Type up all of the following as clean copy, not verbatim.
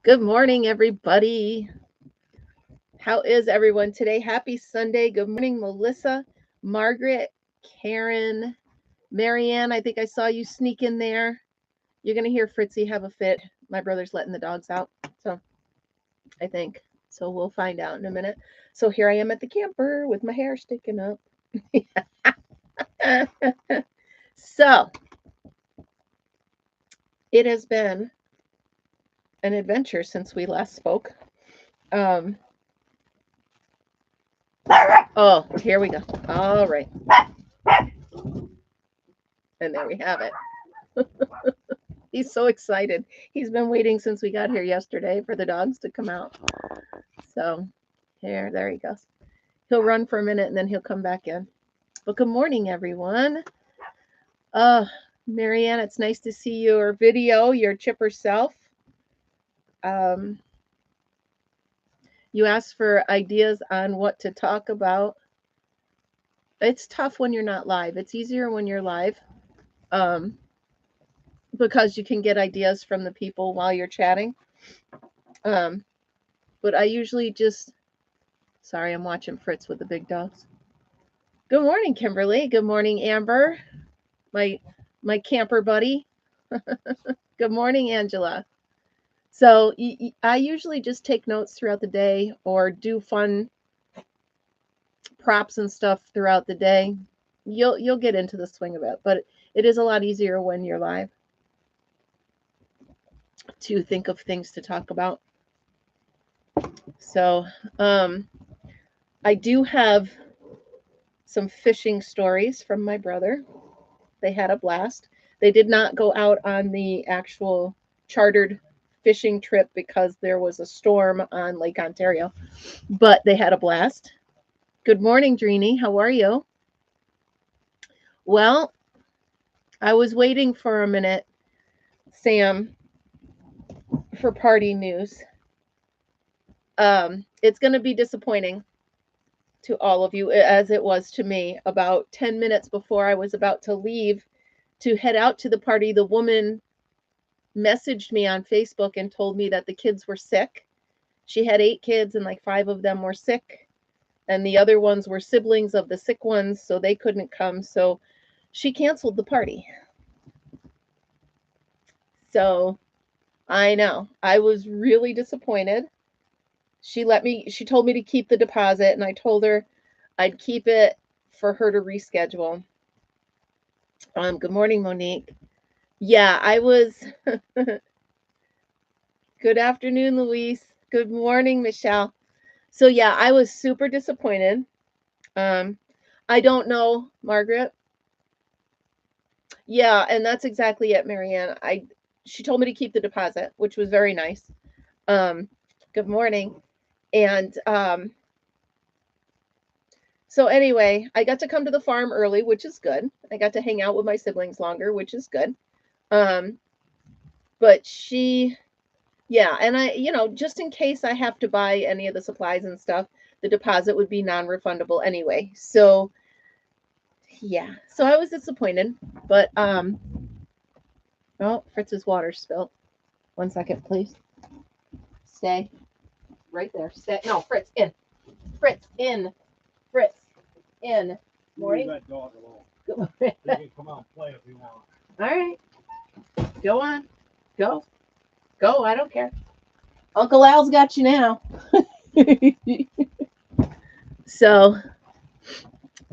Good morning, everybody. How is everyone today? Happy Sunday. Good morning, Melissa, Margaret, Karen, Marianne. I think I saw you sneak in there. You're going to hear Fritzy have a fit. My brother's letting the dogs out. So I think. So we'll find out in a minute. So here I am at the camper with my hair sticking up. So it has been an adventure since we last spoke. Um, oh, here we go. All right. And there we have it. He's so excited. He's been waiting since we got here yesterday for the dogs to come out. So there he goes. He'll run for a minute and then he'll come back in. But good morning, everyone. Marianne, it's nice to see your video, your chipper self. You asked for ideas on what to talk about. It's tough when you're not live. It's easier when you're live. Because you can get ideas from the people while you're chatting. But I usually just, sorry, I'm watching Fritz with the big dogs. Good morning, Kimberly. Good morning, Amber, my camper buddy. Good morning, Angela. So I usually just take notes throughout the day or do fun props and stuff throughout the day. You'll get into the swing of it, but it is a lot easier when you're live to think of things to talk about. So I do have some fishing stories from my brother. They had a blast. They did not go out on the actual chartered fishing trip because there was a storm on Lake Ontario, but they had a blast. Good morning, Dreeny. How are you? Well, I was waiting for a minute, Sam, for party news. It's going to be disappointing to all of you as it was to me. About 10 minutes before I was about to leave to head out to the party, the woman messaged me on Facebook and told me that the kids were sick. She had 8 kids and like 5 of them were sick, and the other ones were siblings of the sick ones, so they couldn't come. So she canceled the party. So I know I was really disappointed. She told me to keep the deposit, and I told her I'd keep it for her to reschedule. Good morning, Monique. Yeah, I was. Good afternoon, Louise. Good morning, Michelle. So yeah, I was super disappointed. I don't know, Margaret. Yeah, and that's exactly it, Marianne. She told me to keep the deposit, which was very nice. Good morning. And so anyway, I got to come to the farm early, which is good. I got to hang out with my siblings longer, which is good. But yeah, and I, just in case I have to buy any of the supplies and stuff, the deposit would be non-refundable anyway. So yeah, so I was disappointed, but oh, Fritz's water spilled. 1 second, please. Stay right there. Stay. No, Fritz in. Fritz in. Fritz in. Morning. Leave that dog alone. Good He can come out and play if he wants. All right. Go on. Go. Go. I don't care. Uncle Al's got you now. So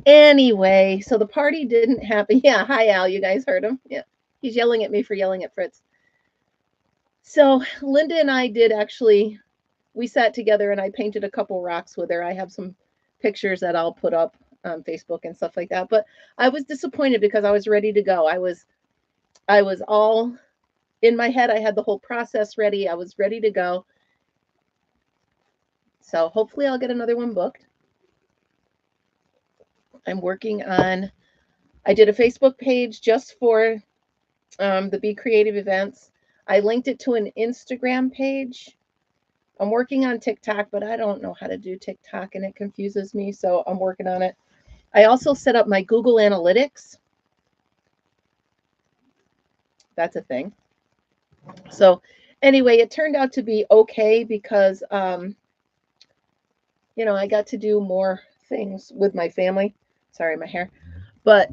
anyway, so the party didn't happen. Yeah. Hi, Al. You guys heard him? Yeah. He's yelling at me for yelling at Fritz. So Linda and I did actually, we sat together and I painted a couple rocks with her. I have some pictures that I'll put up on Facebook and stuff like that. But I was disappointed because I was ready to go. I was all in my head. I had the whole process ready. I was ready to go. So hopefully I'll get another one booked. I'm working on, I did a Facebook page just for the Be Creative events. I linked it to an Instagram page. I'm working on TikTok, but I don't know how to do TikTok and it confuses me. So I'm working on it. I also set up my Google Analytics. That's a thing. So Anyway, it turned out to be okay because, you know, I got to do more things with my family. Sorry, my hair. But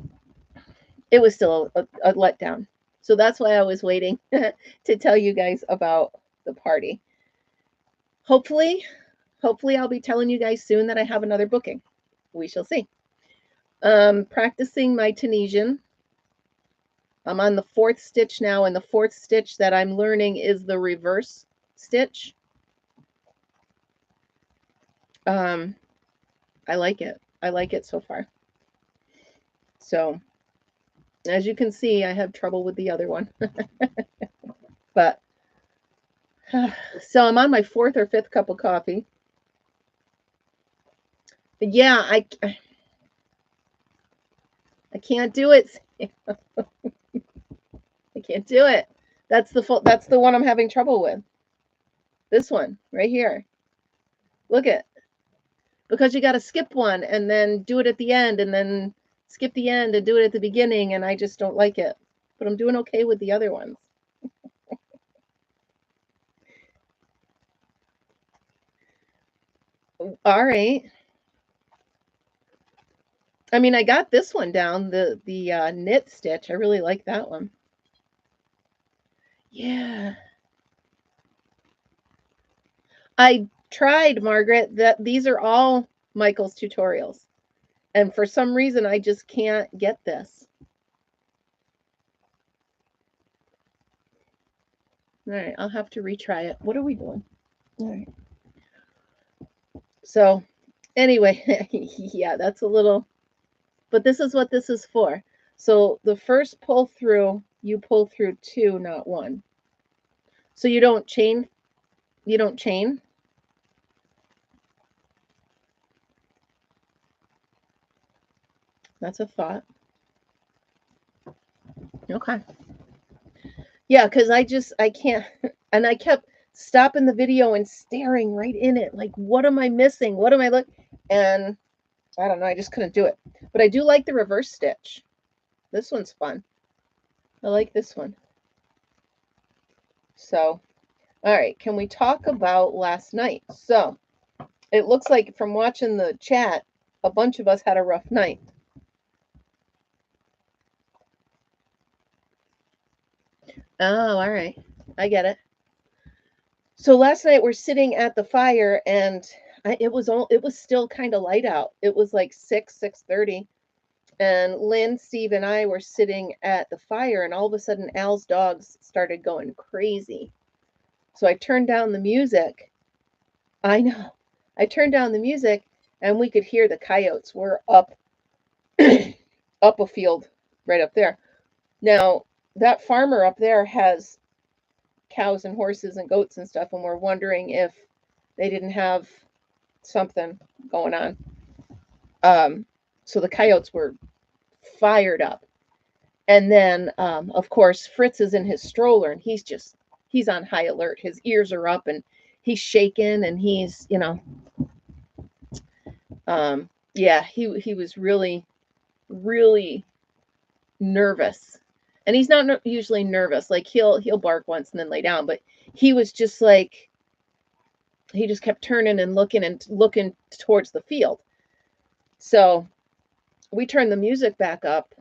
it was still a letdown. So that's why I was waiting to tell you guys about the party. Hopefully, hopefully I'll be telling you guys soon that I have another booking. We shall see. Practicing my Tunisian. I'm on the 4th stitch now, and the 4th stitch that I'm learning is the reverse stitch. I like it. I like it so far. So, as you can see, I have trouble with the other one. But, so I'm on my 4th or 5th cup of coffee. But yeah, I can't do it. I can't do it. That's the one I'm having trouble with. This one right here. Look at, because you got to skip one and then do it at the end and then skip the end and do it at the beginning, and I just don't like it. But I'm doing okay with the other ones. All right. I mean, I got this one down, the knit stitch. I really like that one. Yeah. I tried, Margaret, that these are all Michael's tutorials. And for some reason, I just can't get this. All right, I'll have to retry it. What are we doing? All right. So, anyway, yeah, that's a little, but this is what this is for. So the first pull through, you pull through 2, not 1. So you don't chain. You don't chain. That's a thought. Okay. Yeah, because I can't, and I kept stopping the video and staring right in it. Like, what am I missing? What am I look? And I don't know. I just couldn't do it. But I do like the reverse stitch. This one's fun. I like this one. So, all right. Can we talk about last night? So, it looks like from watching the chat, a bunch of us had a rough night. Oh, all right. I get it. So last night we're sitting at the fire, and it was still kind of light out. It was like 6:30, and Lynn, Steve, and I were sitting at the fire, and all of a sudden Al's dogs started going crazy. So I turned down the music. I know. I turned down the music, and we could hear the coyotes were up up a field right up there. Now, that farmer up there has cows and horses and goats and stuff, and we're wondering if they didn't have something going on. So the coyotes were fired up. And then, of course, Fritz is in his stroller, and he's on high alert. His ears are up, and he's shaking, and he's, yeah, he was really, really nervous. And he's not usually nervous. Like he'll bark once and then lay down, but he was just like, he just kept turning and looking towards the field. So we turned the music back up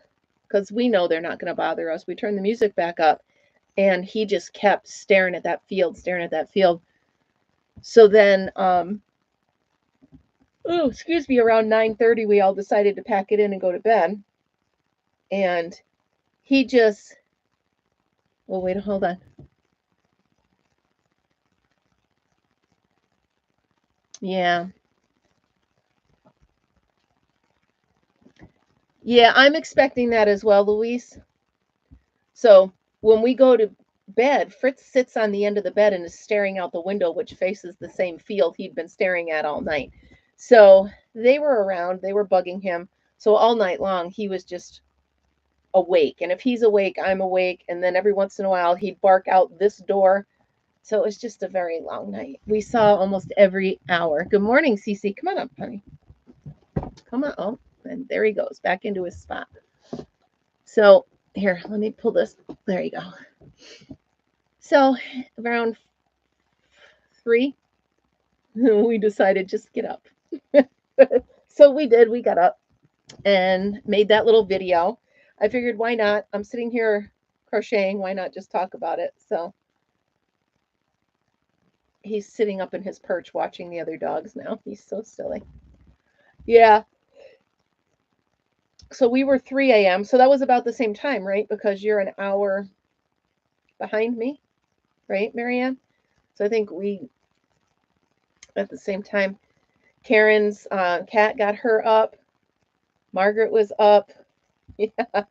because we know they're not going to bother us. We turned the music back up, and he just kept staring at that field. So then, excuse me, around 9:30, we all decided to pack it in and go to bed. And he just, well, wait, hold on. Yeah. Yeah, I'm expecting that as well, Louise. So when we go to bed, Fritz sits on the end of the bed and is staring out the window, which faces the same field he'd been staring at all night. So they were around, they were bugging him. So all night long, he was just awake. And if he's awake, I'm awake. And then every once in a while, he'd bark out this door. So it was just a very long night. We saw almost every hour. Good morning, Cece. Come on up, honey. Come on. Oh, and there he goes back into his spot. So here, let me pull this. There you go. So around 3, we decided just get up. So we did. We got up and made that little video. I figured, why not? I'm sitting here crocheting. Why not just talk about it? So he's sitting up in his perch watching the other dogs now. He's so silly. Yeah. So we were 3 a.m. So that was about the same time, right? Because you're an hour behind me, right, Marianne? So I think we, at the same time, Karen's cat got her up. Margaret was up. Yeah.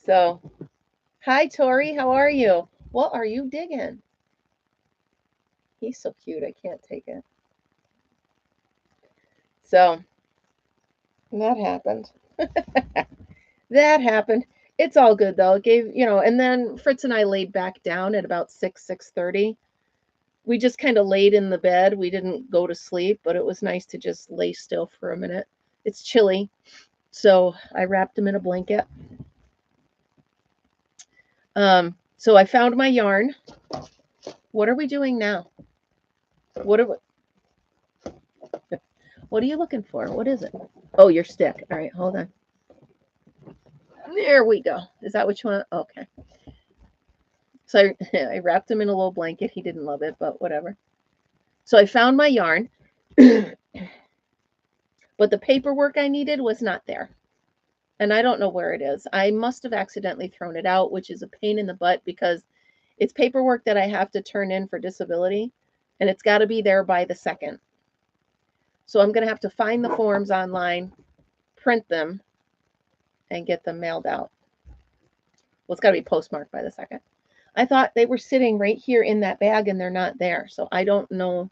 So, hi, Tori. How are you? What are you digging? He's so cute. I can't take it. So, that happened. That happened. It's all good though. It gave, and then Fritz and I laid back down at about 6:30. We just kind of laid in the bed. We didn't go to sleep, but it was nice to just lay still for a minute. It's chilly, so I wrapped him in a blanket. So I found my yarn. What are we doing now? What are you looking for? What is it? Oh, your stick. All right, hold on. There we go. Is that what you want? Okay. So I wrapped him in a little blanket. He didn't love it, but whatever. So I found my yarn, but the paperwork I needed was not there. And I don't know where it is. I must have accidentally thrown it out, which is a pain in the butt because it's paperwork that I have to turn in for disability, and it's got to be there by the 2nd. So I'm going to have to find the forms online, print them, and get them mailed out. Well, it's got to be postmarked by the 2nd. I thought they were sitting right here in that bag, and they're not there. So I don't know.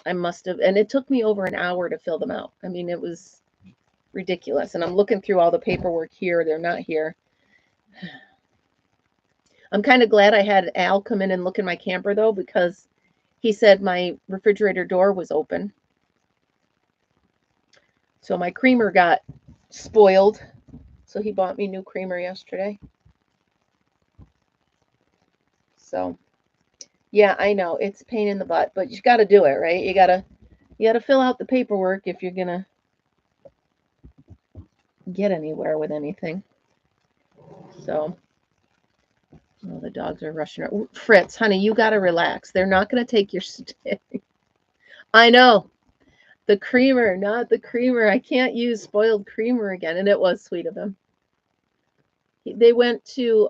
I must have, and it took me over an hour to fill them out. I mean, it was ridiculous. And I'm looking through all the paperwork here. They're not here. I'm kind of glad I had Al come in and look in my camper, though, because he said my refrigerator door was open. So my creamer got spoiled. So he bought me new creamer yesterday. So, yeah, I know it's a pain in the butt, but you got to do it, right? You got to fill out the paperwork if you're going to get anywhere with anything. So, oh, the dogs are rushing around. Fritz, honey, you got to relax. They're not going to take your stick. I know. The creamer, not the creamer. I can't use spoiled creamer again. And it was sweet of him. They went to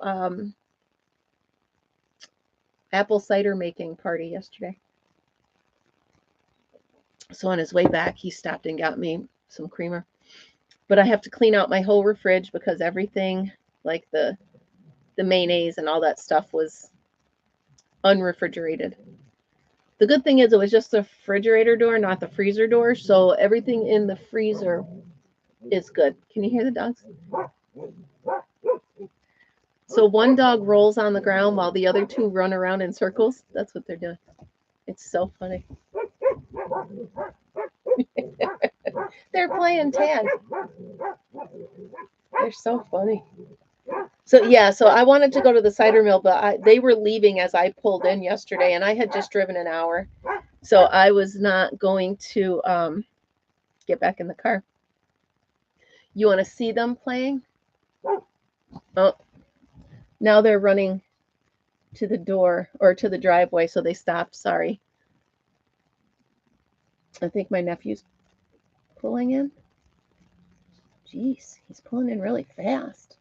apple cider making party yesterday. So on his way back, he stopped and got me some creamer. But I have to clean out my whole refrige because everything, like the mayonnaise and all that stuff, was unrefrigerated. The good thing is it was just the refrigerator door, not the freezer door. So everything in the freezer is good. Can you hear the dogs? So one dog rolls on the ground while the other 2 run around in circles. That's what they're doing. It's so funny. They're playing tag. They're so funny. So yeah, so I wanted to go to the cider mill, but they were leaving as I pulled in yesterday, and I had just driven an hour. So I was not going to get back in the car. You want to see them playing? Oh, now they're running to the door or to the driveway, so they stopped. Sorry. I think my nephew's pulling in. Jeez, he's pulling in really fast.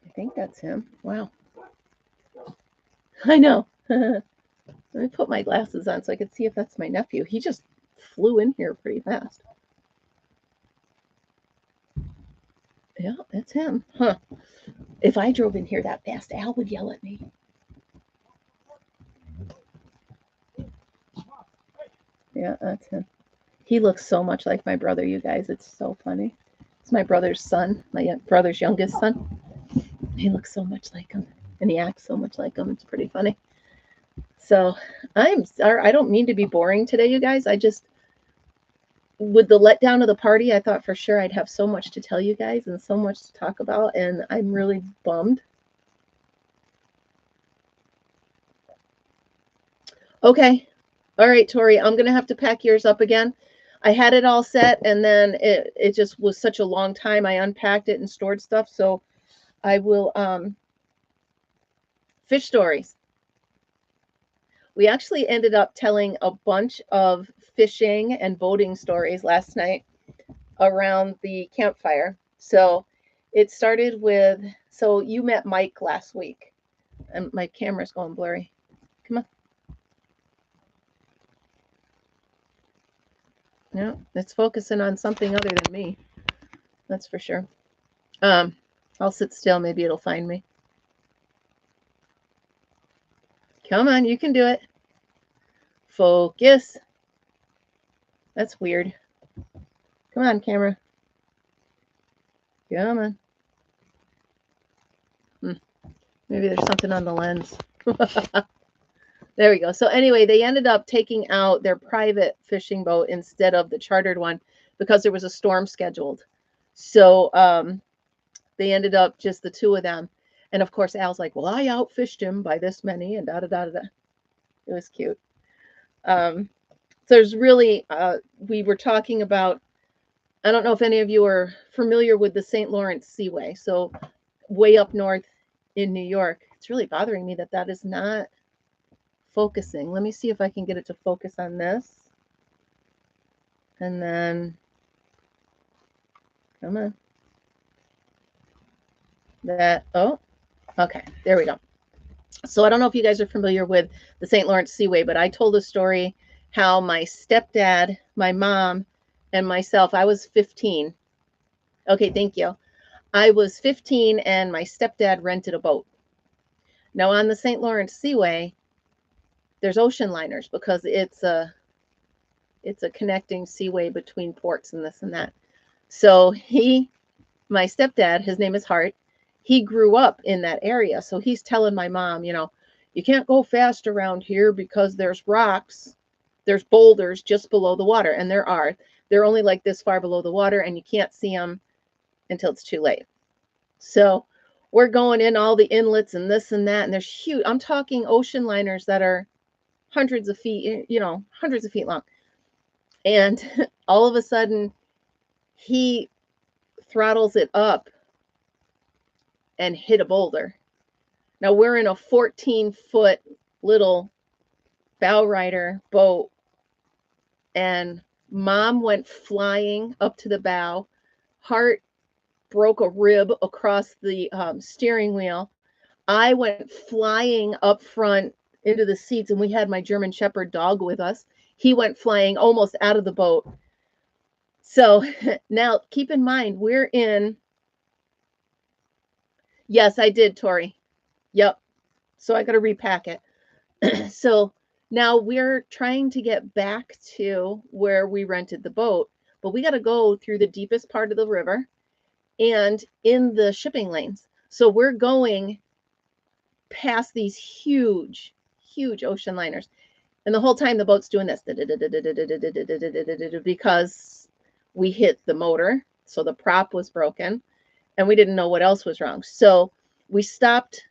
I think that's him. Wow. I know. Let me put my glasses on so I can see if that's my nephew. He just flew in here pretty fast. Yeah, that's him. Huh. If I drove in here that fast, Al would yell at me. Yeah, that's him. He looks so much like my brother, you guys. It's so funny. It's my brother's son, my brother's youngest son. He looks so much like him, and he acts so much like him. It's pretty funny. So I'm sorry. I don't mean to be boring today, you guys. with the letdown of the party, I thought for sure I'd have so much to tell you guys and so much to talk about, and I'm really bummed. Okay. All right, Tori, I'm going to have to pack yours up again. I had it all set, and then it just was such a long time. I unpacked it and stored stuff, so I will fish stories. We actually ended up telling a bunch of fishing and boating stories last night around the campfire. So it started with, so you met Mike last week, and my camera's going blurry. Come on. No, it's focusing on something other than me. That's for sure. I'll sit still. Maybe it'll find me. Come on, you can do it. Focus. That's weird. Come on, camera. Come on. Maybe there's something on the lens. There we go. So anyway, they ended up taking out their private fishing boat instead of the chartered one because there was a storm scheduled. So they ended up just the two of them. And of course, Al's like, well, I outfished him by this many and da-da-da-da-da. It was cute. So there's really, we were talking about, I don't know if any of you are familiar with the St. Lawrence Seaway. So way up north in New York. It's really bothering me that that is not focusing. Let me see if I can get it to focus on this. And then, come on. That, oh, okay, there we go. So I don't know if you guys are familiar with the St. Lawrence Seaway, but I told a story how my stepdad, my mom, and myself, I was 15. Okay, thank you. I was 15 and my stepdad rented a boat. Now on the St. Lawrence Seaway, there's ocean liners because it's a connecting seaway between ports and this and that. So my stepdad, his name is Hart, he grew up in that area. So he's telling my mom, you know, you can't go fast around here because there's rocks, there's boulders just below the water. And they're only like this far below the water and you can't see them until it's too late. So we're going in all the inlets and this and that. And there's huge, I'm talking ocean liners that are hundreds of feet, you know, hundreds of feet long. And all of a sudden he throttles it up and hit a boulder. Now we're in a 14-foot little bow rider boat and mom went flying up to the bow. Hart broke a rib across the steering wheel. I went flying up front into the seats and we had my German Shepherd dog with us. He went flying almost out of the boat. So now keep in mind, we're in, yes, I did, Tori. Yep. So I got to repack it. So now we're trying to get back to where we rented the boat, but we got to go through the deepest part of the river and in the shipping lanes. So we're going past these huge, huge ocean liners. And the whole time the boat's doing this because we hit the motor. So the prop was broken and we didn't know what else was wrong. So we stopped.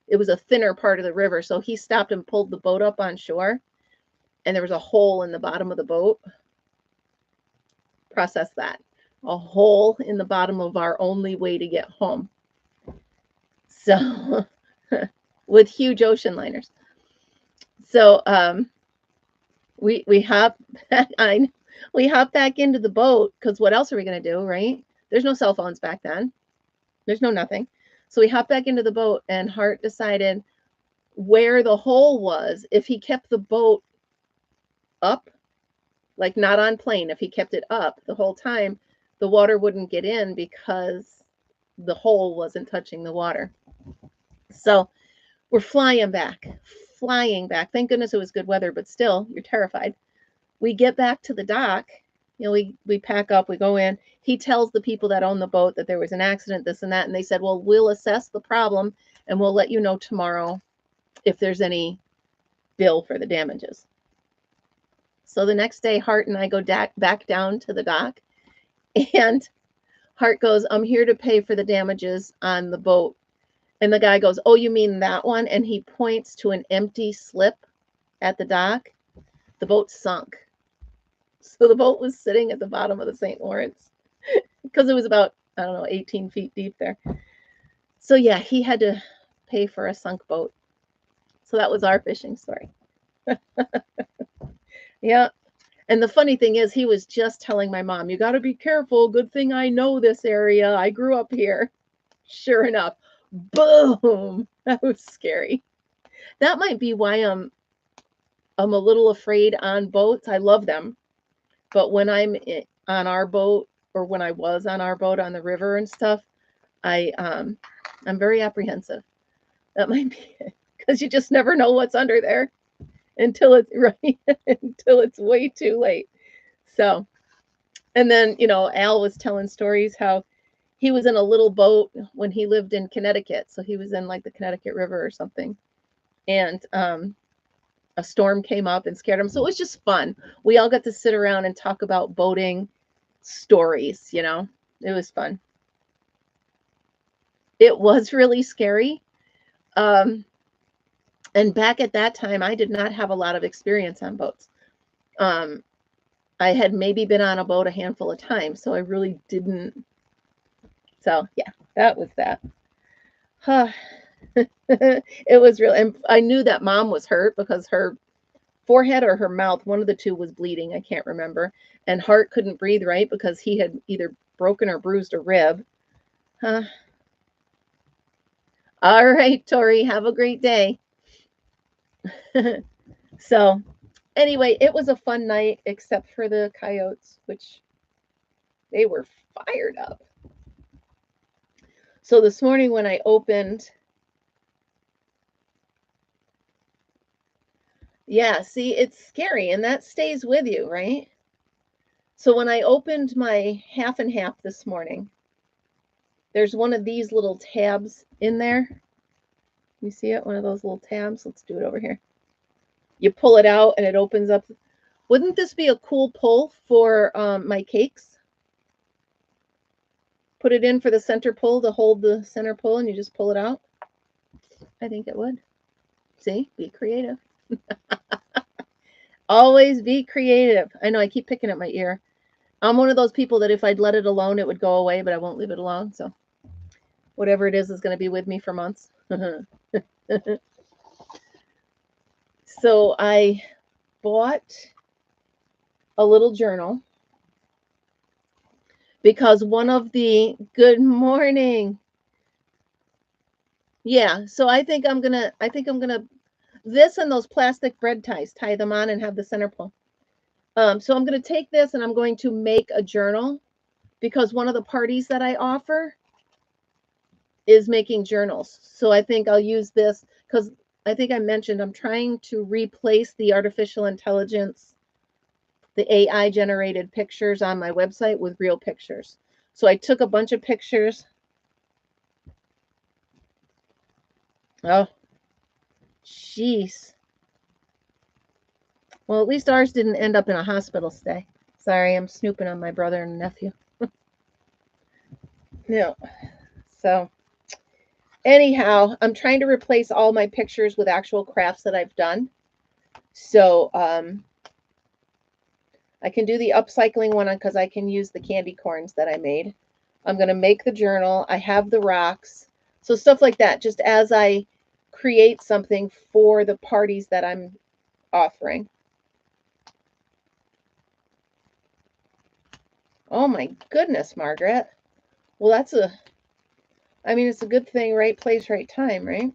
It was a thinner part of the river. So he stopped and pulled the boat up on shore and there was a hole in the bottom of the boat. Process that. A hole in the bottom of our only way to get home. So with huge ocean liners. So we hop back into the boat because what else are we going to do, right? There's no cell phones back then. There's no nothing. So we hop back into the boat and Hart decided where the hole was, if he kept the boat up, like not on plane, if he kept it up the whole time, the water wouldn't get in because the hole wasn't touching the water. So we're flying back. Thank goodness it was good weather, but still, you're terrified. We get back to the dock. You know, we pack up, we go in. He tells the people that own the boat that there was an accident, this and that. And they said, well, we'll assess the problem and we'll let you know tomorrow if there's any bill for the damages. So the next day, Hart and I go back down to the dock, and Hart goes, I'm here to pay for the damages on the boat. And the guy goes, oh, you mean that one? And he points to an empty slip at the dock. The boat sunk. So the boat was sitting at the bottom of the St. Lawrence because it was about, I don't know, 18 feet deep there. So yeah, he had to pay for a sunk boat. So that was our fishing story. Yeah. And the funny thing is, he was just telling my mom, you got to be careful. Good thing I know this area. I grew up here. Sure enough, boom. That was scary. That might be why I'm a little afraid on boats. I love them. But when I'm on our boat, or when I was on our boat on the river and stuff, I'm very apprehensive. That might be it, because you just never know what's under there until it's right, until it's way too late. So, and then, you know, Al was telling stories how he was in a little boat when he lived in Connecticut. So he was in like the Connecticut River or something. And a storm came up and scared him. So it was just fun. We all got to sit around and talk about boating stories, you know. It was fun. It was really scary. And back at that time, I did not have a lot of experience on boats. I had maybe been on a boat a handful of times, so I really didn't. So yeah, that was that. It was real. And I knew that Mom was hurt because her forehead or her mouth, one of the two, was bleeding. I can't remember. And Hart couldn't breathe right because he had either broken or bruised a rib. All right, Tori, have a great day. So anyway, it was a fun night, except for the coyotes, which they were fired up. So this morning when I opened, yeah, see, it's scary, and that stays with you, right? So when I opened my half and half this morning, there's one of these little tabs in there. You see it? One of those little tabs. Let's do it over here. You pull it out and it opens up. Wouldn't this be a cool pull for my cakes? Put it in for the center pull to hold the center pull, and you just pull it out. I think it would. See? Be creative. Always be creative. I know I keep picking at my ear. I'm one of those people that if I'd let it alone, it would go away, but I won't leave it alone. So whatever it is going to be with me for months. So I bought a little journal because one of the, good morning. Yeah, so I think I'm gonna this and those plastic bread ties, tie them on and have the center pull. So I'm gonna take this and I'm going to make a journal, because one of the parties that I offer is making journals. So I think I'll use this because I think I mentioned I'm trying to replace the artificial intelligence, the AI generated pictures on my website with real pictures. So I took a bunch of pictures. Oh, jeez. Well, at least ours didn't end up in a hospital stay. Sorry, I'm snooping on my brother and nephew. No. So anyhow, I'm trying to replace all my pictures with actual crafts that I've done. So I can do the upcycling one because I can use the candy corns that I made. I'm going to make the journal. I have the rocks. So stuff like that, just as I create something for the parties that I'm offering. Oh my goodness, Margaret. Well, that's I mean, it's a good thing, right place, right time, right?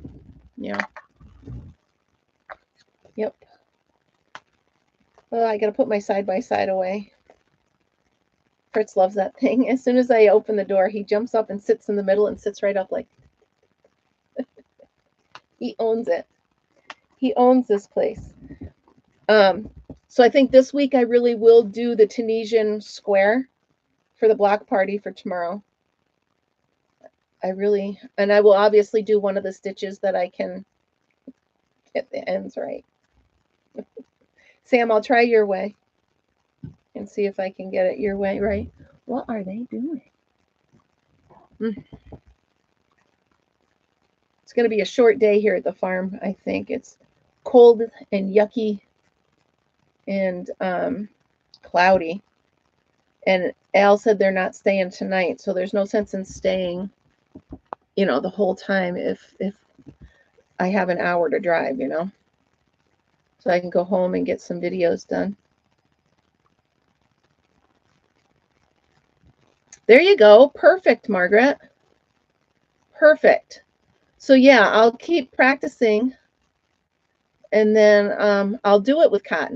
Yeah. Yep. Oh, I got to put my side-by-side away. Fritz loves that thing. As soon as I open the door, he jumps up and sits in the middle and sits right up like he owns it. He owns this place. So I think this week I really will do the Tunisian square for the block party for tomorrow. And I will obviously do one of the stitches that I can get the ends right. Sam, I'll try your way. and see if I can get it your way, right? What are they doing? It's going to be a short day here at the farm, I think. It's cold and yucky and cloudy. And Al said they're not staying tonight, so there's no sense in staying, you know, the whole time if I have an hour to drive, you know. So I can go home and get some videos done. There you go. Perfect, Margaret. Perfect. So yeah, I'll keep practicing, and then I'll do it with cotton.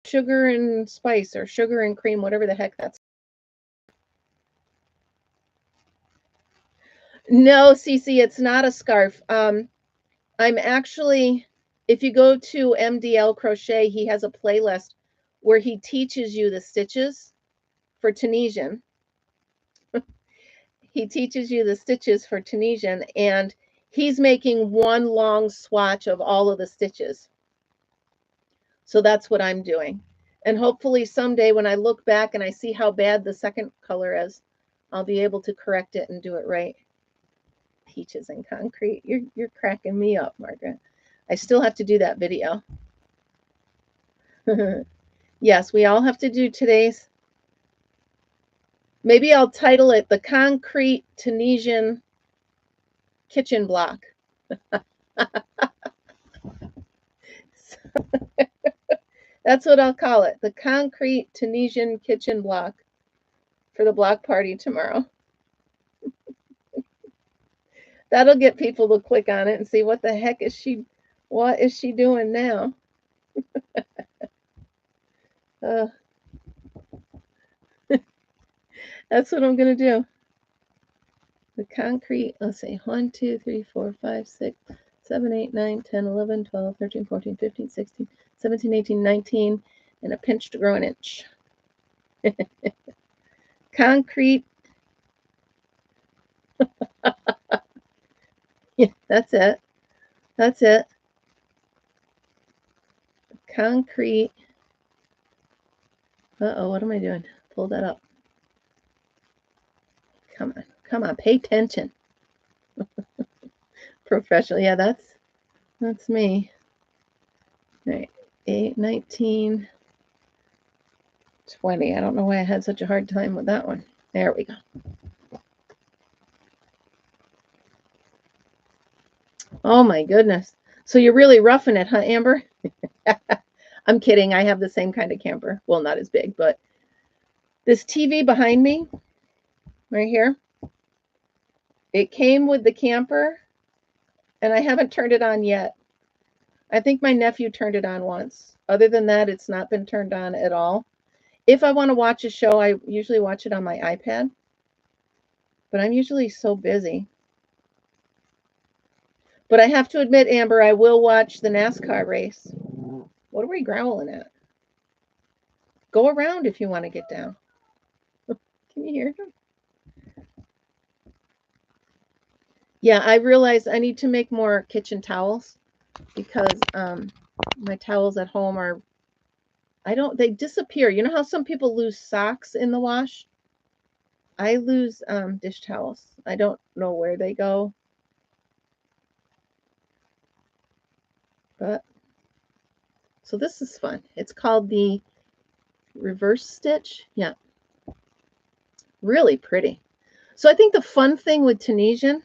Sugar and spice, or sugar and cream, whatever the heck that's. No, Cece, it's not a scarf. I'm actually, if you go to MDL Crochet, he has a playlist where he teaches you the stitches for Tunisian. He teaches you the stitches for Tunisian, and he's making one long swatch of all of the stitches. So that's what I'm doing. And hopefully someday when I look back and I see how bad the second color is, I'll be able to correct it and do it right. Peaches and concrete. You're cracking me up, Margaret. I still have to do that video. Yes, we all have to do today's. Maybe I'll title it The Concrete Tunisian Kitchen Block. That's what I'll call it. The Concrete Tunisian Kitchen Block for the block party tomorrow. That'll get people to click on it and see what the heck is she doing now? That's what I'm going to do. The concrete, let's see, 1, 2, 3, 4, 5, 6, 7, 8, 9, 10, 11, 12, 13, 14, 15, 16, 17, 18, 19, and a pinch to grow an inch. Concrete. Yeah, that's it. That's it. Concrete. Uh-oh, what am I doing? Pull that up. Come on. Come on, pay attention. Professional. Yeah, that's me. All right. 8, 19, 20. I don't know why I had such a hard time with that one. There we go. Oh my goodness. So you're really roughing it, huh, Amber? I'm kidding. I have the same kind of camper. Well, not as big, but this TV behind me, right here, it came with the camper, and I haven't turned it on yet. I think my nephew turned it on once. Other than that, it's not been turned on at all. If I want to watch a show, I usually watch it on my iPad, but I'm usually so busy. But I have to admit, Amber, I will watch the NASCAR race. What are we growling at? Go around if you want to get down. Can you hear him? Yeah, I realized I need to make more kitchen towels because my towels at home are, they disappear. You know how some people lose socks in the wash? I lose dish towels. I don't know where they go. But, so this is fun. It's called the reverse stitch. Yeah. Really pretty. So I think the fun thing with Tunisian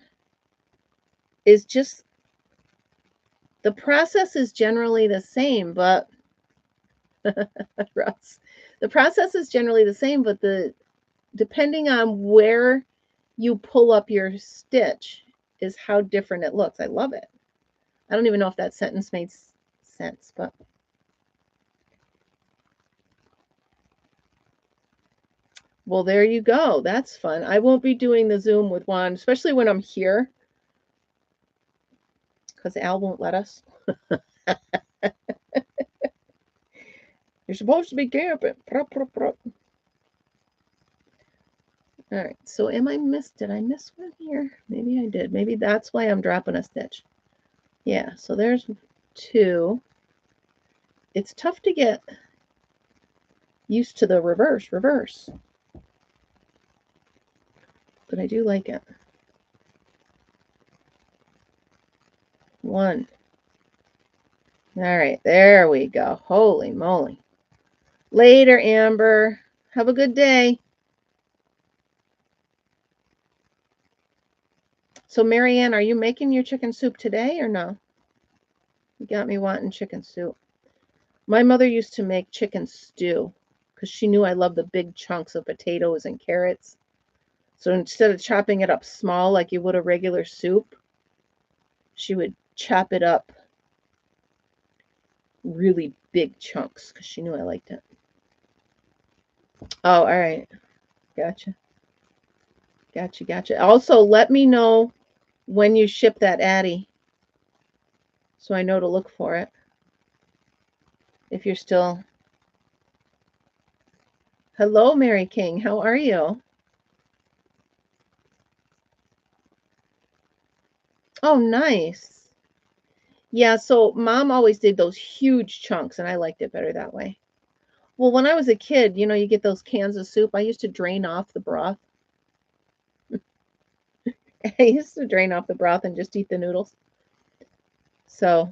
is just the process is generally the same, but Russ, the process is generally the same, but depending on where you pull up your stitch is how different it looks. I love it. I don't even know if that sentence made sense, but well, there you go. That's fun. I won't be doing the Zoom with Juan, especially when I'm here, because Al won't let us. You're supposed to be camping. All right, so did I miss one here? Maybe I did. Maybe that's why I'm dropping a stitch. Yeah, so there's 2. It's tough to get used to the reverse. But I do like it. 1. All right, there we go. Holy moly. Later, Amber. Have a good day. So, Marianne, are you making your chicken soup today or no? You got me wanting chicken soup. My mother used to make chicken stew because she knew I loved the big chunks of potatoes and carrots. So instead of chopping it up small like you would a regular soup, she would chop it up really big chunks because she knew I liked it. Oh, all right. Gotcha. Also, let me know when you ship that Addie so I know to look for it. If you're still... Hello, Mary King. How are you? Oh, nice. Yeah, so Mom always did those huge chunks, and I liked it better that way. Well, when I was a kid, you know, you get those cans of soup. I used to drain off the broth. I used to drain off the broth and just eat the noodles. So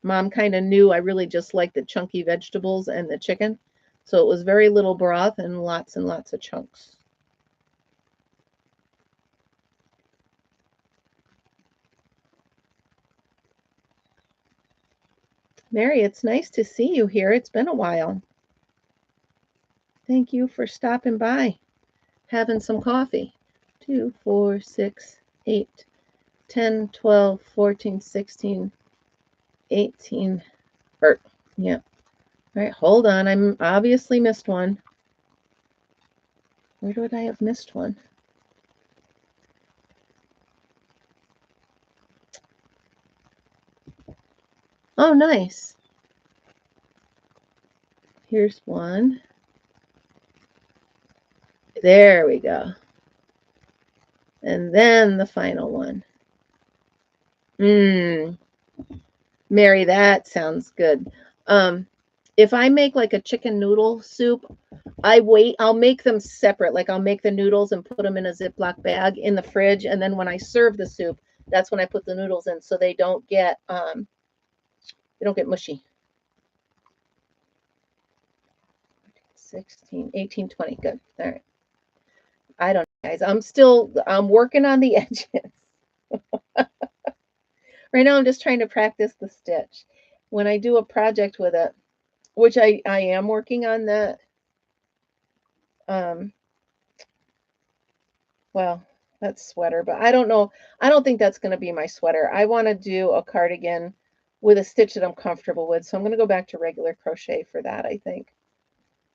Mom kind of knew I really just liked the chunky vegetables and the chicken. So it was very little broth and lots of chunks. Mary, it's nice to see you here. It's been a while. Thank you for stopping by, having some coffee. 2, 4, 6, 8, 10, 12, 14, 16, 18. Yeah. All right, hold on. I'm obviously missed one. Where would I have missed one? Oh, nice. Here's one. There we go. And then the final one. Mary, that sounds good. If I make like a chicken noodle soup, I'll make them separate. Like I'll make the noodles and put them in a Ziploc bag in the fridge. And then when I serve the soup, that's when I put the noodles in so they don't get mushy. 16, 18, 20. Good. All right. I don't know, guys. I'm working on the edges. Right now I'm just trying to practice the stitch. When I do a project with it, which I am working on that. Well, that's sweater, but I don't know. I don't think that's going to be my sweater. I want to do a cardigan with a stitch that I'm comfortable with. So I'm going to go back to regular crochet for that, I think.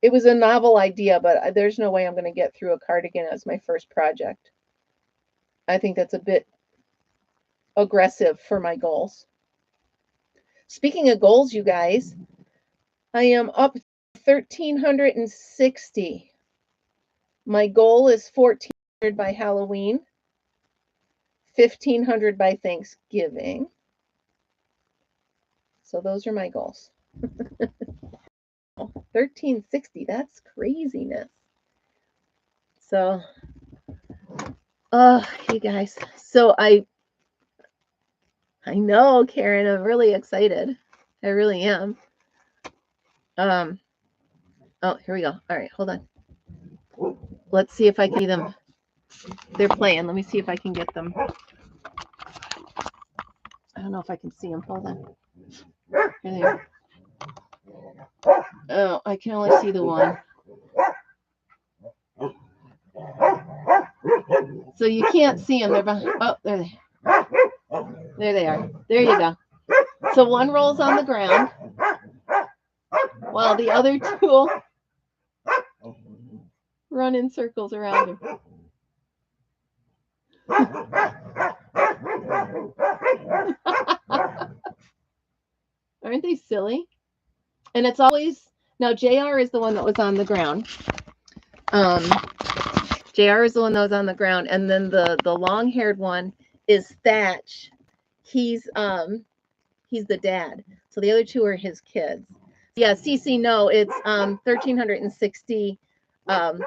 It was a novel idea, but there's no way I'm going to get through a cardigan as my first project. I think that's a bit aggressive for my goals. Speaking of goals, you guys, I am up 1,360. My goal is 1,400 by Halloween, 1,500 by Thanksgiving. So those are my goals. 1,360, that's craziness. So, you guys. So I know, Karen, I'm really excited. I really am. Oh, here we go. All right, hold on. Let's see if I can see them. They're playing. Let me see if I can get them. I don't know if I can see them. Hold on. Here they are. Oh, I can only see the one. So you can't see them. They're behind. Oh, there they are. There they are. There you go. So one rolls on the ground while the other two run in circles around him. Aren't they silly? And it's always, now JR is the one that was on the ground. JR is the one that was on the ground, and then the long-haired one is Thatch. He's the dad. So the other two are his kids. Yeah, CC, no, it's 1,360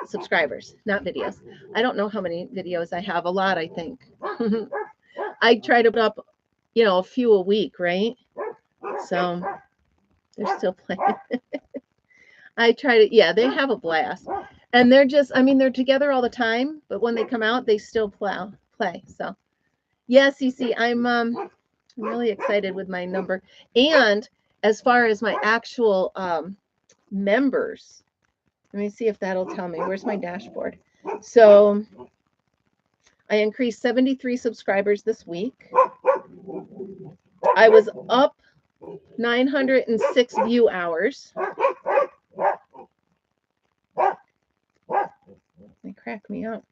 subscribers, not videos. I don't know how many videos I have. A lot, I think. I try to put up, a few a week, right? So they're still playing. I try to, yeah, they have a blast. And they're just, I mean, they're together all the time, but when they come out, they still play. So, yeah, CC, I'm really excited with my number. And as far as my actual members, let me see if that'll tell me. Where's my dashboard? So I increased 73 subscribers this week. I was up 906 view hours. They crack me up.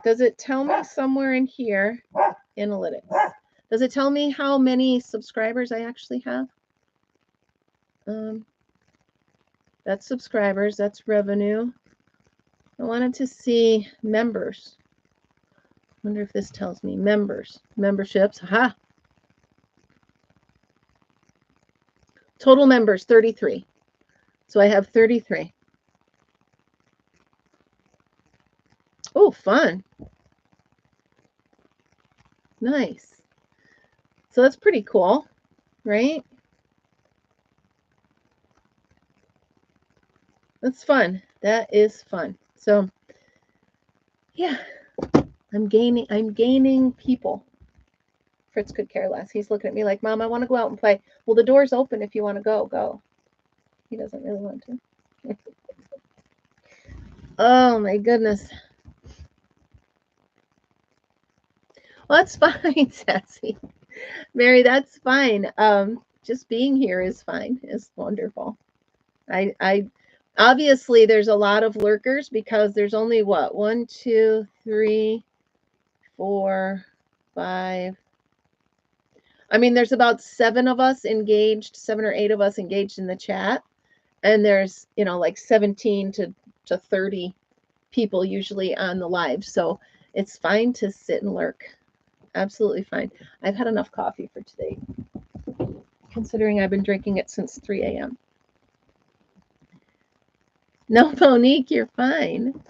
Does it tell me somewhere in here, analytics? Does it tell me how many subscribers I actually have? That's subscribers, that's revenue. I wanted to see members. Wonder if this tells me members, memberships. Aha. Total members, 33. So I have 33. Oh, fun. Nice. So that's pretty cool, right? That's fun. That is fun. So yeah, I'm gaining people. Fritz could care less. He's looking at me like, Mom, I want to go out and play. Well, the door's open if you want to go. He doesn't really want to. Oh my goodness. Well, that's fine, Sassy. Mary, that's fine. Just being here is fine. It's wonderful. I obviously there's a lot of lurkers because there's only what? 1, 2, 3, 4, 5. I mean, there's about 7 of us engaged, 7 or 8 of us engaged in the chat. And there's, like 17 to 30 people usually on the live. So it's fine to sit and lurk. Absolutely fine. I've had enough coffee for today, considering I've been drinking it since 3 a.m. No, Monique, you're fine.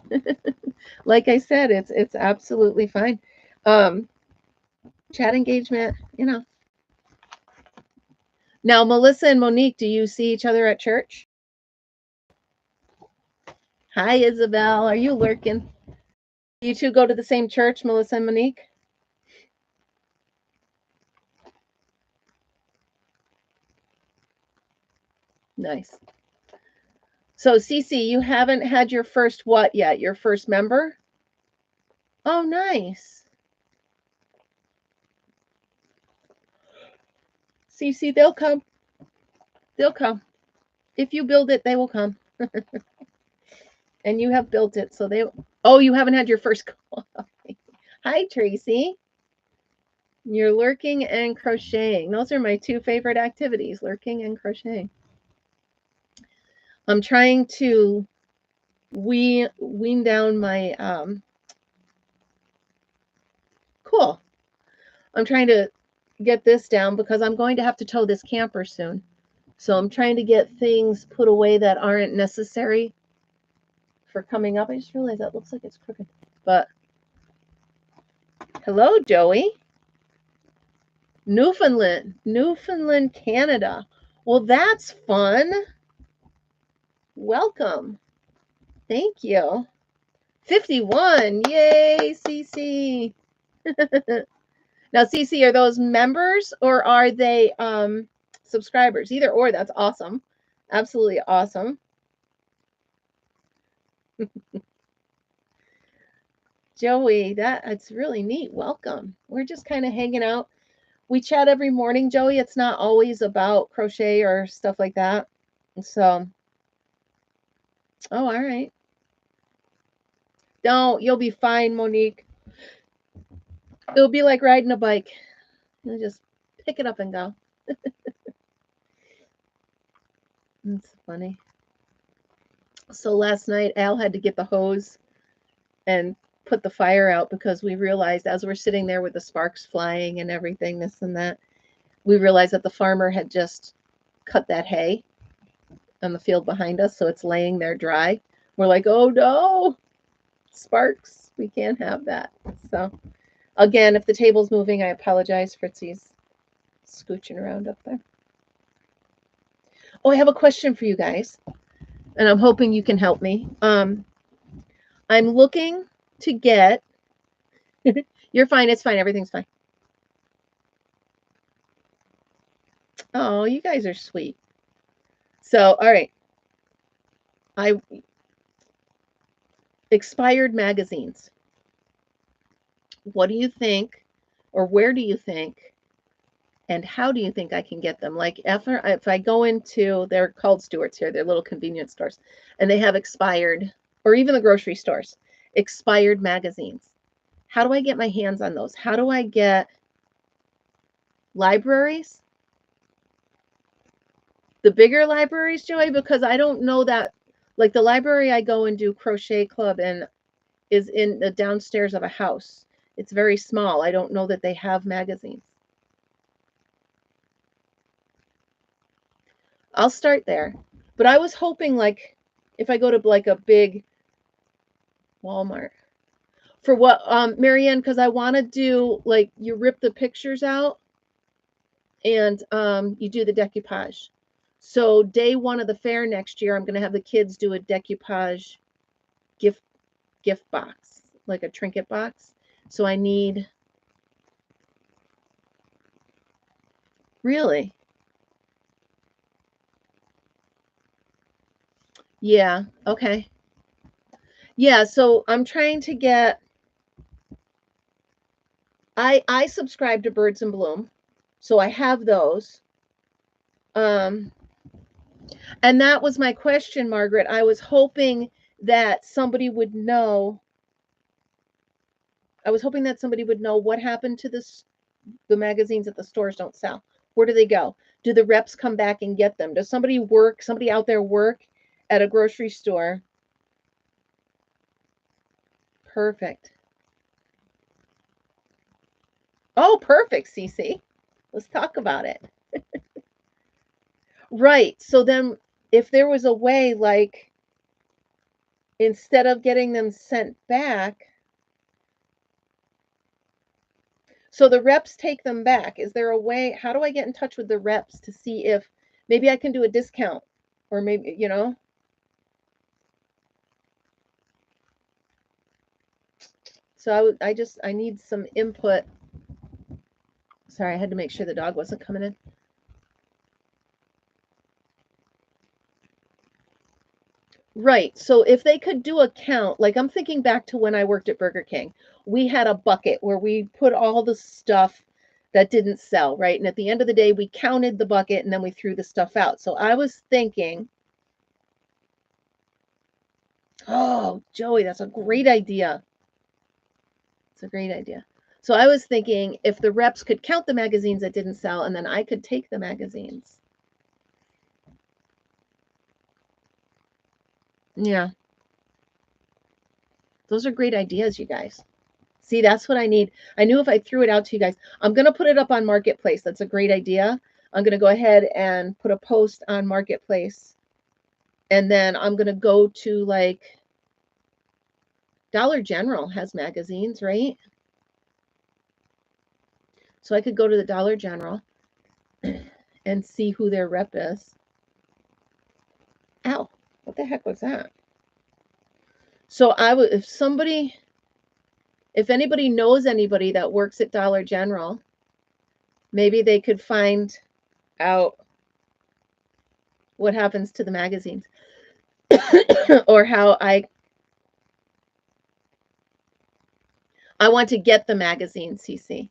Like I said, it's absolutely fine. Chat engagement, Now, Melissa and Monique, do you see each other at church? Hi, Isabel. Are you lurking? You two go to the same church, Melissa and Monique? Nice. So, Cece, you haven't had your first what yet? Your first member? Oh, nice. Cece, they'll come. They'll come. If you build it, they will come. And you have built it, so they... Oh, you haven't had your first call. Hi, Tracy. You're lurking and crocheting. Those are my 2 favorite activities, lurking and crocheting. I'm trying to wean down my... Cool. I'm trying to get this down because I'm going to have to tow this camper soon. So I'm trying to get things put away that aren't necessary for coming up. I just realized that looks like it's crooked. But hello, Joey. Newfoundland, Canada. Well, that's fun. Welcome. Thank you. 51. Yay, CC. Now, CC, are those members or are they subscribers? Either or, that's awesome. Absolutely awesome. Joey, that's really neat. Welcome. We're just kind of hanging out. We chat every morning, Joey. It's not always about crochet or stuff like that. So, oh, all right. Don't, you'll be fine, Monique. It'll be like riding a bike. You'll just pick it up and go. That's funny. So last night, Al had to get the hose and put the fire out because we realized as we're sitting there with the sparks flying and everything, this and that, we realized that the farmer had just cut that hay. on the field behind us, so it's laying there dry. We're like, oh no, sparks. We can't have that. So again, if the table's moving, I apologize. Fritzy's scooching around up there. Oh, I have a question for you guys, and I'm hoping you can help me. I'm looking to get. You're fine. It's fine. Everything's fine. Oh, you guys are sweet. So, all right. Expired magazines. What do you think, or where do you think, and how do you think I can get them? Like if I go into, they're called Stewart's here, they're little convenience stores, and they have expired, or even the grocery stores, expired magazines. How do I get my hands on those? How do I get libraries? The bigger libraries, Joey, because I don't know that, like the library I go and do crochet club in is in the downstairs of a house. It's very small. I don't know that they have magazines. I'll start there. But I was hoping, like, if I go to like a big Walmart for what, Marianne, because I want to do like you rip the pictures out and you do the decoupage. So day one of the fair next year, I'm going to have the kids do a decoupage gift box, like a trinket box. So I need, really? Yeah, okay. Yeah, so I'm trying to get, I subscribe to Birds in Bloom, so I have those. And that was my question, Margaret. I was hoping that somebody would know. I was hoping that somebody would know what happened to the magazines that the stores don't sell. Where do they go? Do the reps come back and get them? Does somebody out there work at a grocery store? Perfect. Oh, perfect, Cece. Let's talk about it. Right. So then if there was a way, like, instead of getting them sent back, so the reps take them back. Is there a way? How do I get in touch with the reps to see if maybe I can do a discount, or maybe, you know? So I need some input. Sorry, I had to make sure the dog wasn't coming in. Right. So if they could do a count, like I'm thinking back to when I worked at Burger King, we had a bucket where we put all the stuff that didn't sell, right? And at the end of the day, we counted the bucket and then we threw the stuff out. So I was thinking, oh, Joey, that's a great idea. It's a great idea. So I was thinking if the reps could count the magazines that didn't sell, and then I could take the magazines. Yeah. Those are great ideas, you guys. See, that's what I need. I knew if I threw it out to you guys, I'm going to put it up on Marketplace. That's a great idea. I'm going to go ahead and put a post on Marketplace. And then I'm going to go to, like, Dollar General has magazines, right? So I could go to the Dollar General and see who their rep is. Ow, what the heck was that? So I would, if anybody knows anybody that works at Dollar General, maybe they could find out what happens to the magazines or how I want to get the magazine, CC.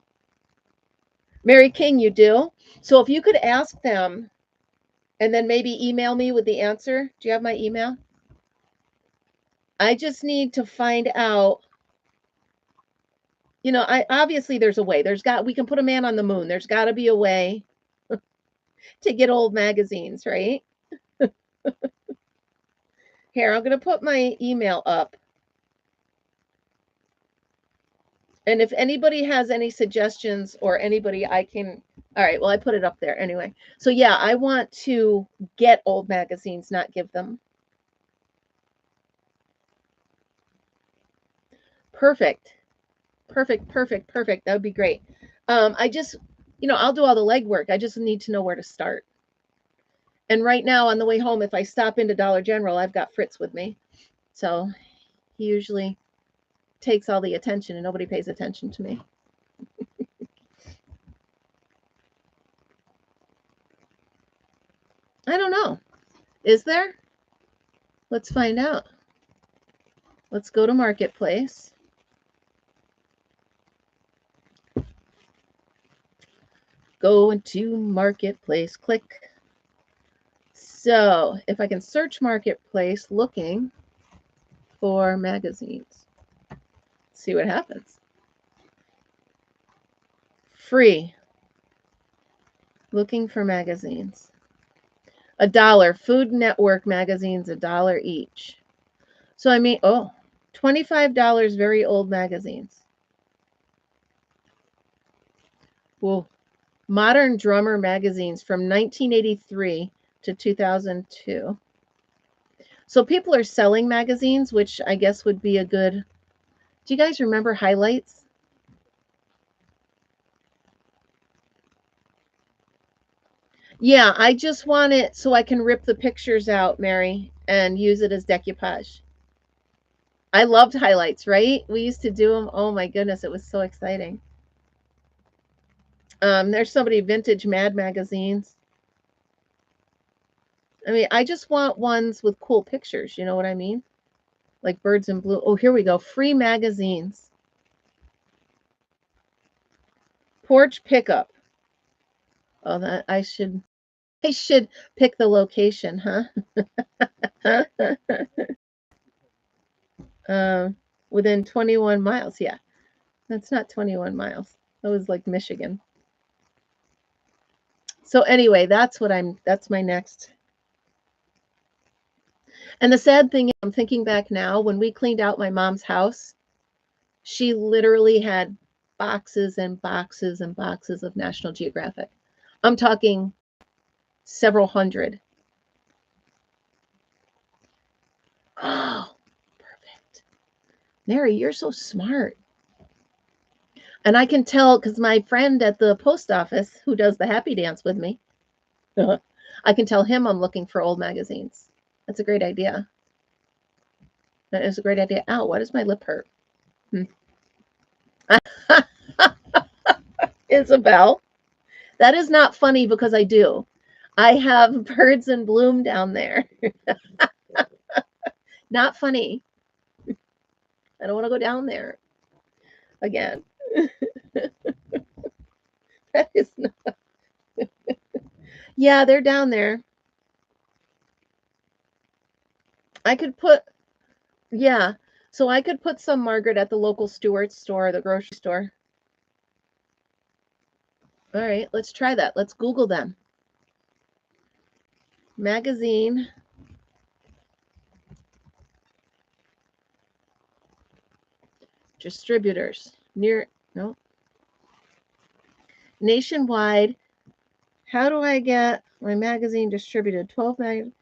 Mary King, you do? So if you could ask them and then maybe email me with the answer. Do you have my email? I just need to find out, you know, obviously there's a way. We can put a man on the moon. There's got to be a way to get old magazines, right? Here, I'm going to put my email up. And if anybody has any suggestions or anybody I can All right, well, I put it up there anyway. So yeah, I want to get old magazines, not give them. Perfect. Perfect, perfect, perfect. That would be great. I just, I'll do all the legwork. I just need to know where to start. And right now on the way home, if I stop into Dollar General, I've got Fritz with me. So he usually takes all the attention and nobody pays attention to me. I don't know. Is there? Let's find out. Let's go to Marketplace. Go into Marketplace. Click. So if I can search Marketplace looking for magazines, see what happens. Free. Looking for magazines. $1. Food Network magazines, $1 each. So I mean, oh, $25 very old magazines. Whoa. Modern Drummer magazines from 1983 to 2002. So people are selling magazines, which I guess would be a good. Do you guys remember Highlights? Yeah, I just want it so I can rip the pictures out, Mary, and use it as decoupage. I loved Highlights, right? We used to do them. Oh my goodness, it was so exciting. There's somebody vintage Mad magazines. I mean, I just want ones with cool pictures. You know what I mean? Like Birds in Blue. Oh, here we go. Free magazines. Porch pickup. Oh, that I should pick the location, huh? Within 21 miles. Yeah, that's not 21 miles. That was like Michigan. So anyway, that's my next. And the sad thing is, I'm thinking back now, when we cleaned out my mom's house, she literally had boxes and boxes and boxes of National Geographic. I'm talking several hundred. Oh, perfect. Mary, you're so smart. And I can tell because my friend at the post office who does the happy dance with me, I can tell him I'm looking for old magazines. That's a great idea. That is a great idea. Ow, why does my lip hurt? Isabel, that is not funny because I do. I have birds in bloom down there. Not funny. I don't want to go down there again. That is not. Yeah, they're down there. I could put, yeah. So I could put some, Margaret, at the local Stewart's store, the grocery store. All right, let's try that. Let's Google them. Magazine. Distributors. No. Nationwide. How do I get my magazine distributed? 12 magazines.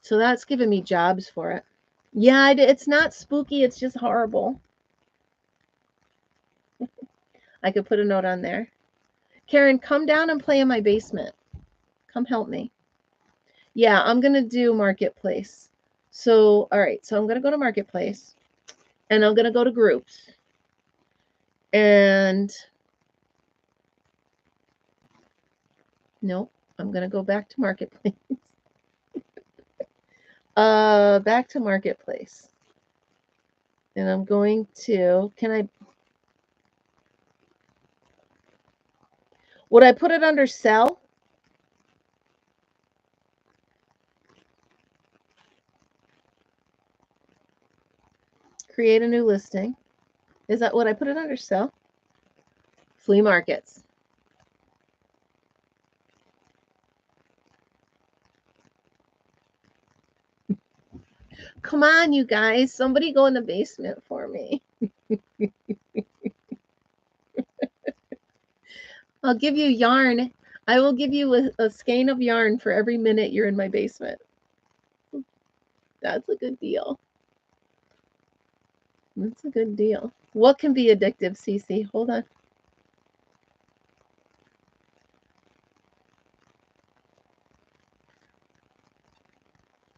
So that's giving me jobs for it. Yeah, it's not spooky. It's just horrible. I could put a note on there. Karen, come down and play in my basement. Come help me. Yeah, I'm going to do Marketplace. So, all right. So I'm going to go to Marketplace and I'm going to go to groups. And nope, I'm going to go back to Marketplace. Back to Marketplace. And I'm going to, would I put it under sell? Create a new listing. Is that what I put it under sell? Flea markets. Come on, you guys. Somebody go in the basement for me. I'll give you yarn. I will give you a skein of yarn for every minute you're in my basement. That's a good deal. That's a good deal. What can be addictive, Cece? Hold on.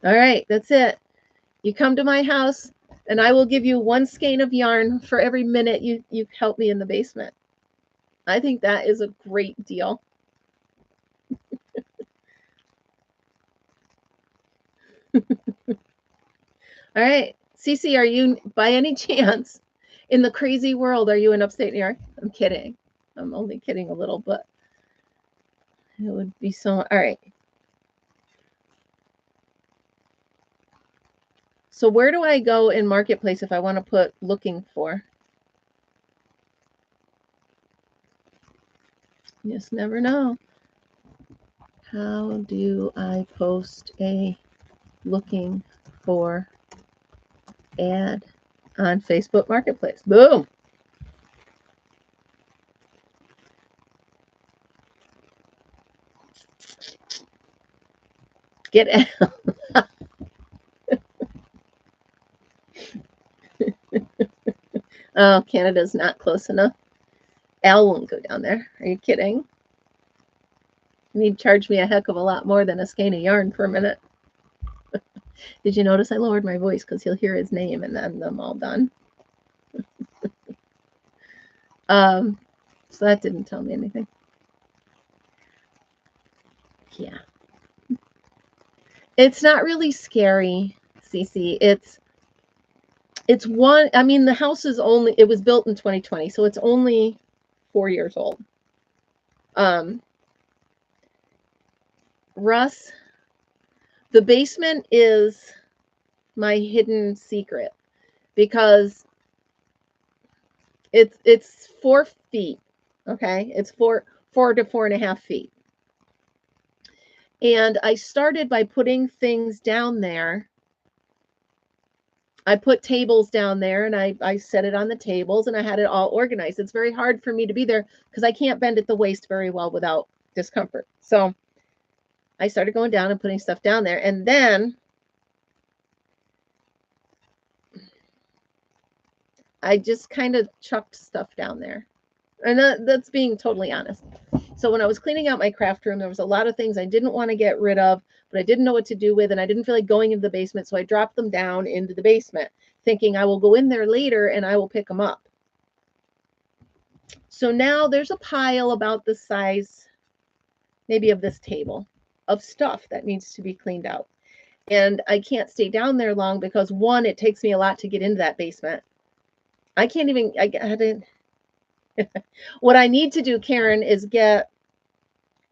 All right, that's it. You come to my house, and I will give you one skein of yarn for every minute you help me in the basement. I think that is a great deal. All right, Cece, are you by any chance in the crazy world? Are you in upstate New York? I'm kidding. I'm only kidding a little, but it would be so. All right. So where do I go in Marketplace if I want to put looking for? You just never know. How do I post a looking for ad on Facebook Marketplace? Boom. Get out. Oh, Canada's not close enough. Al won't go down there. Are you kidding? He'd charge me a heck of a lot more than a skein of yarn per minute. Did you notice I lowered my voice because he'll hear his name and then I'm all done. So that didn't tell me anything. Yeah. It's not really scary, Cece. It's one, I mean, the house is only, it was built in 2020, so it's only 4 years old. Russ, the basement is my hidden secret because it's 4 feet. Okay, it's four to 4.5 feet. And I started by putting things down there. I put tables down there and I set it on the tables and I had it all organized. It's very hard for me to be there because I can't bend at the waist very well without discomfort. So I started going down and putting stuff down there. And then I just kind of chucked stuff down there. And that's being totally honest. So when I was cleaning out my craft room, there was a lot of things I didn't want to get rid of, but I didn't know what to do with, and I didn't feel like going into the basement, so I dropped them down into the basement, thinking I will go in there later and I will pick them up. So now there's a pile about the size, maybe of this table, of stuff that needs to be cleaned out. And I can't stay down there long because, one, it takes me a lot to get into that basement. I can't even, I didn't. What I need to do, Karen, is get,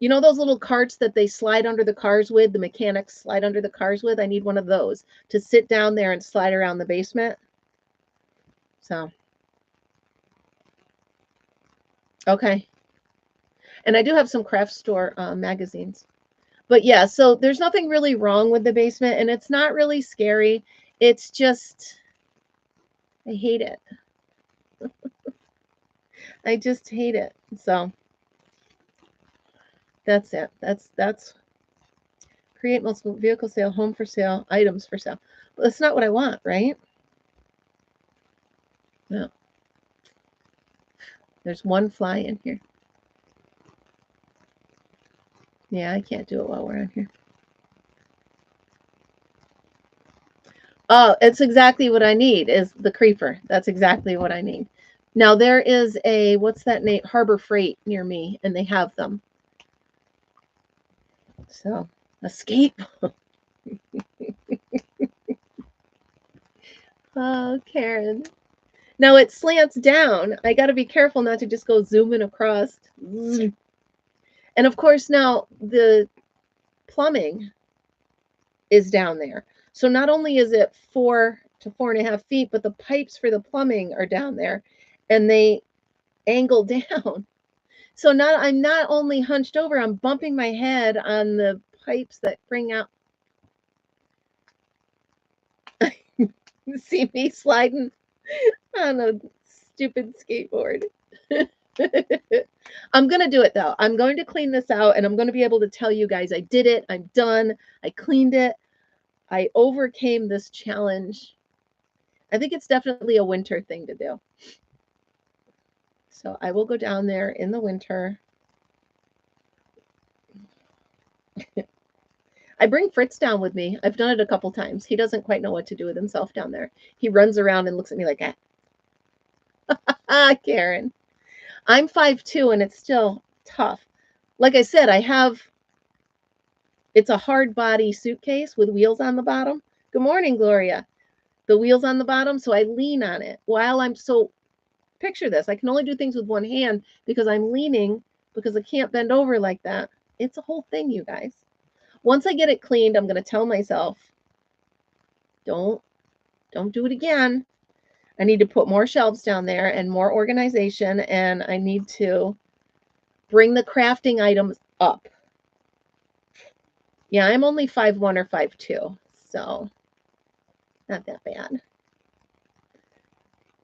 you know, those little carts that they slide under the cars with, the mechanics slide under the cars with? I need one of those to sit down there and slide around the basement. So, okay. And I do have some craft store magazines. But yeah, so there's nothing really wrong with the basement, and it's not really scary. It's just, I hate it. I just hate it. So that's it. That's create multiple vehicle sale, home for sale, items for sale. Well, that's not what I want, right? No. There's one fly in here. Yeah, I can't do it while we're on here. Oh, it's exactly what I need is the creeper. That's exactly what I need. Now there is a, what's that name? Harbor Freight near me, and they have them. So, escape. Oh, Karen. Now it slants down. I got to be careful not to just go zooming across. And of course, now the plumbing is down there. So not only is it 4 to 4.5 feet, but the pipes for the plumbing are down there and they angle down. So not, I'm not only hunched over, I'm bumping my head on the pipes that bring out. See me sliding on a stupid skateboard. I'm going to do it though. I'm going to clean this out and I'm going to be able to tell you guys I did it. I'm done. I cleaned it. I overcame this challenge. I think it's definitely a winter thing to do. So I will go down there in the winter. I bring Fritz down with me. I've done it a couple times. He doesn't quite know what to do with himself down there. He runs around and looks at me like, ah, Karen. I'm 5'2", and it's still tough. Like I said, it's a hard body suitcase with wheels on the bottom. Good morning, Gloria. The wheels on the bottom, so I lean on it while picture this. I can only do things with one hand because I'm leaning because I can't bend over like that. It's a whole thing, you guys. Once I get it cleaned, I'm going to tell myself, don't do it again. I need to put more shelves down there and more organization, and I need to bring the crafting items up. Yeah, I'm only 5'1" or 5'2", so not that bad.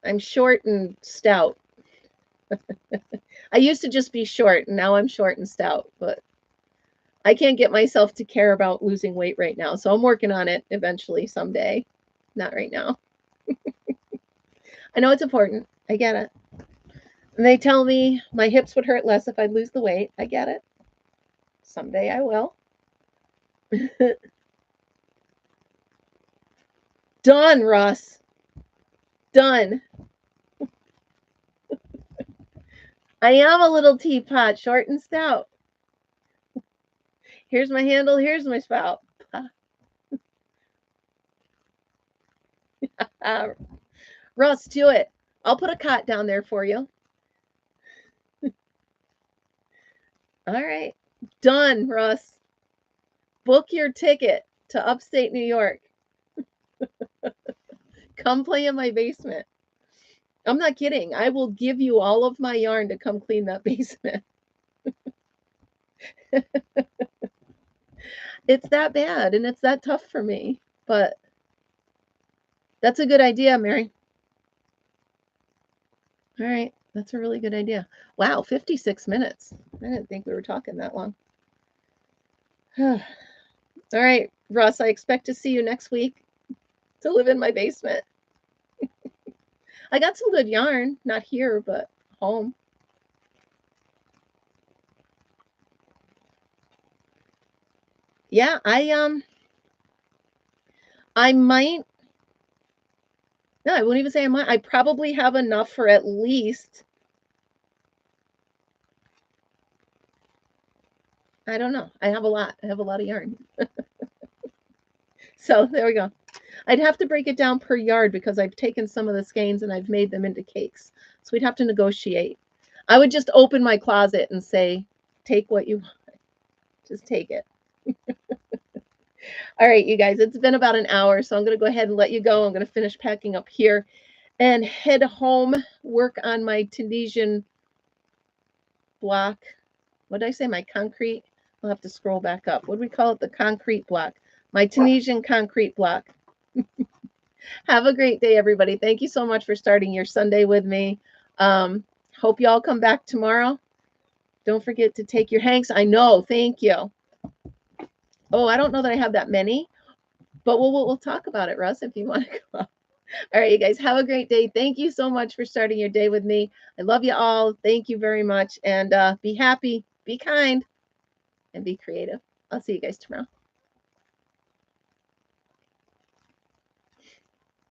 I'm short and stout. I used to just be short, and now I'm short and stout, but I can't get myself to care about losing weight right now, so I'm working on it eventually someday. Not right now. I know it's important. I get it. And they tell me my hips would hurt less if I lose the weight. I get it. Someday I will. Done, Russ. Done. I am a little teapot, short and stout. Here's my handle. Here's my spout. Russ, do it. I'll put a cot down there for you. All right. Done, Russ. Book your ticket to upstate New York. Come play in my basement. I'm not kidding. I will give you all of my yarn to come clean that basement. It's that bad and it's that tough for me, but that's a good idea, Mary. All right. That's a really good idea. Wow, 56 minutes. I didn't think we were talking that long. All right, Russ, I expect to see you next week to live in my basement. I got some good yarn, not here, but home. Yeah, I might. No, I wouldn't even say I might. I probably have enough for at least, I don't know. I have a lot. I have a lot of yarn. So there we go. I'd have to break it down per yard because I've taken some of the skeins and I've made them into cakes. So we'd have to negotiate. I would just open my closet and say, take what you want. Just take it. All right, you guys, it's been about an hour, so I'm going to go ahead and let you go. I'm going to finish packing up here and head home, work on my Tunisian block. What did I say? My concrete? I'll have to scroll back up. What do we call it? The concrete block. My Tunisian concrete block. Have a great day, everybody. Thank you so much for starting your Sunday with me. Hope you all come back tomorrow. Don't forget to take your hanks. I know. Thank you. Oh, I don't know that I have that many, but we'll talk about it, Russ, if you want to come up. All right, you guys, have a great day. Thank you so much for starting your day with me. I love you all. Thank you very much. And be happy, be kind, and be creative. I'll see you guys tomorrow.